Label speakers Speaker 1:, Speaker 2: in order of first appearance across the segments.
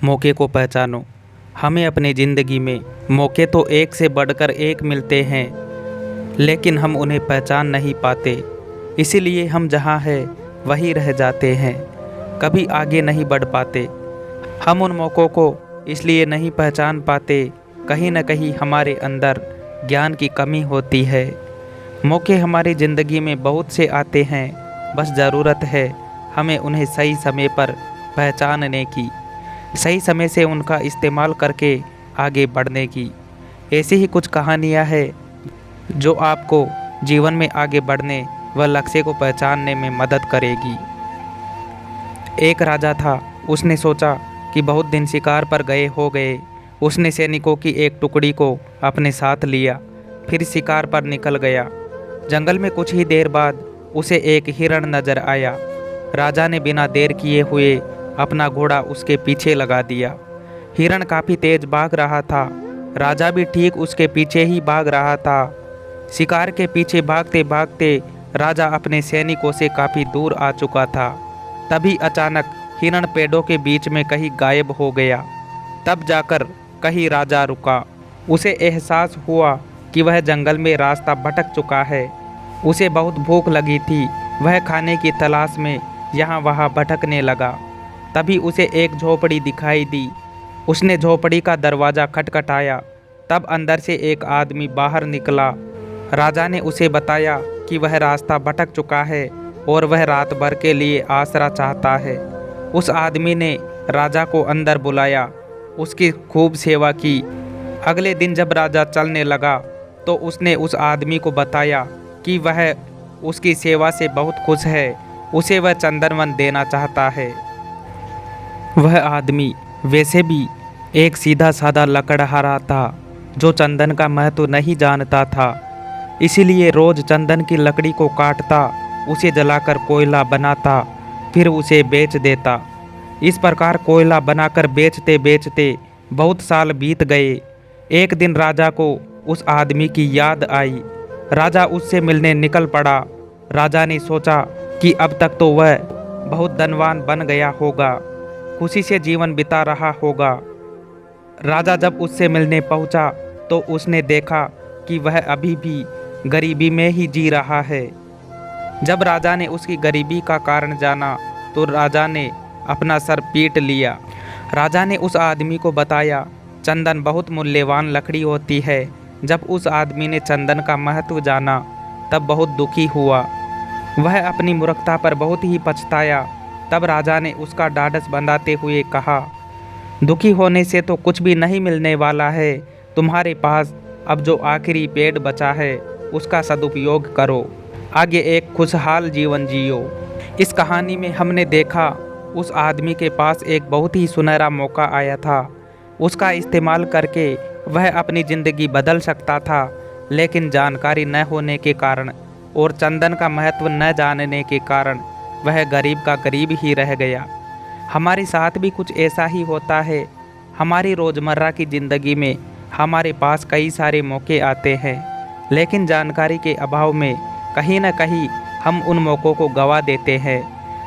Speaker 1: मौके को पहचानो। हमें अपनी ज़िंदगी में मौके तो एक से बढ़कर एक मिलते हैं, लेकिन हम उन्हें पहचान नहीं पाते। इसीलिए हम जहाँ हैं वहीं रह जाते हैं, कभी आगे नहीं बढ़ पाते। हम उन मौक़ों को इसलिए नहीं पहचान पाते, कहीं न कहीं हमारे अंदर ज्ञान की कमी होती है। मौके हमारी ज़िंदगी में बहुत से आते हैं, बस ज़रूरत है हमें उन्हें सही समय पर पहचानने की, सही समय से उनका इस्तेमाल करके आगे बढ़ने की। ऐसी ही कुछ कहानियाँ हैं जो आपको जीवन में आगे बढ़ने व लक्ष्य को पहचानने में मदद करेगी। एक राजा था, उसने सोचा कि बहुत दिन शिकार पर गए हो गए। उसने सैनिकों की एक टुकड़ी को अपने साथ लिया, फिर शिकार पर निकल गया। जंगल में कुछ ही देर बाद उसे एक हिरण नजर आया। राजा ने बिना देर किए हुए अपना घोड़ा उसके पीछे लगा दिया। हिरण काफ़ी तेज भाग रहा था, राजा भी ठीक उसके पीछे ही भाग रहा था। शिकार के पीछे भागते भागते राजा अपने सैनिकों से काफ़ी दूर आ चुका था। तभी अचानक हिरण पेड़ों के बीच में कहीं गायब हो गया। तब जाकर कहीं राजा रुका। उसे एहसास हुआ कि वह जंगल में रास्ता भटक चुका है। उसे बहुत भूख लगी थी, वह खाने की तलाश में यहाँ वहाँ भटकने लगा। तभी उसे एक झोपड़ी दिखाई दी। उसने झोपड़ी का दरवाज़ा खटखटाया, तब अंदर से एक आदमी बाहर निकला। राजा ने उसे बताया कि वह रास्ता भटक चुका है और वह रात भर के लिए आसरा चाहता है। उस आदमी ने राजा को अंदर बुलाया, उसकी खूब सेवा की। अगले दिन जब राजा चलने लगा तो उसने उस आदमी को बताया कि वह उसकी सेवा से बहुत खुश है, उसे वह चंदन देना चाहता है। वह आदमी वैसे भी एक सीधा साधा लकड़हारा था जो चंदन का महत्व नहीं जानता था। इसीलिए रोज़ चंदन की लकड़ी को काटता, उसे जलाकर कोयला बनाता, फिर उसे बेच देता। इस प्रकार कोयला बनाकर बेचते बेचते बहुत साल बीत गए। एक दिन राजा को उस आदमी की याद आई। राजा उससे मिलने निकल पड़ा। राजा ने सोचा कि अब तक तो वह बहुत धनवान बन गया होगा, खुशी से जीवन बिता रहा होगा। राजा जब उससे मिलने पहुंचा तो उसने देखा कि वह अभी भी गरीबी में ही जी रहा है। जब राजा ने उसकी गरीबी का कारण जाना तो राजा ने अपना सर पीट लिया। राजा ने उस आदमी को बताया, चंदन बहुत मूल्यवान लकड़ी होती है। जब उस आदमी ने चंदन का महत्व जाना तब बहुत दुखी हुआ। वह अपनी मूर्खता पर बहुत ही पछताया। तब राजा ने उसका ढाढ़स बंधाते हुए कहा, दुखी होने से तो कुछ भी नहीं मिलने वाला है। तुम्हारे पास अब जो आखिरी पेड़ बचा है उसका सदुपयोग करो, आगे एक खुशहाल जीवन जियो। इस कहानी में हमने देखा उस आदमी के पास एक बहुत ही सुनहरा मौका आया था। उसका इस्तेमाल करके वह अपनी ज़िंदगी बदल सकता था, लेकिन जानकारी न होने के कारण और चंदन का महत्व न जानने के कारण वह गरीब का गरीब ही रह गया। हमारे साथ भी कुछ ऐसा ही होता है। हमारी रोज़मर्रा की ज़िंदगी में हमारे पास कई सारे मौके आते हैं, लेकिन जानकारी के अभाव में कहीं न कहीं हम उन मौक़ों को गंवा देते हैं,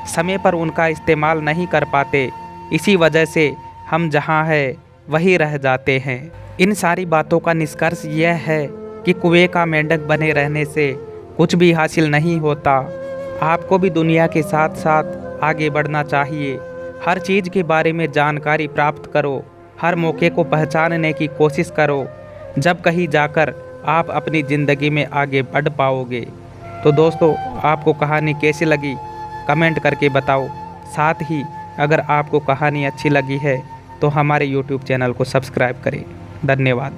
Speaker 1: समय पर उनका इस्तेमाल नहीं कर पाते। इसी वजह से हम जहाँ हैं वहीं रह जाते हैं। इन सारी बातों का निष्कर्ष यह है कि कुएं का मेंढक बने रहने से कुछ भी हासिल नहीं होता। आपको भी दुनिया के साथ साथ आगे बढ़ना चाहिए। हर चीज़ के बारे में जानकारी प्राप्त करो, हर मौके को पहचानने की कोशिश करो, जब कहीं जाकर आप अपनी ज़िंदगी में आगे बढ़ पाओगे। तो दोस्तों, आपको कहानी कैसी लगी कमेंट करके बताओ। साथ ही अगर आपको कहानी अच्छी लगी है तो हमारे YouTube चैनल को सब्सक्राइब करें। धन्यवाद।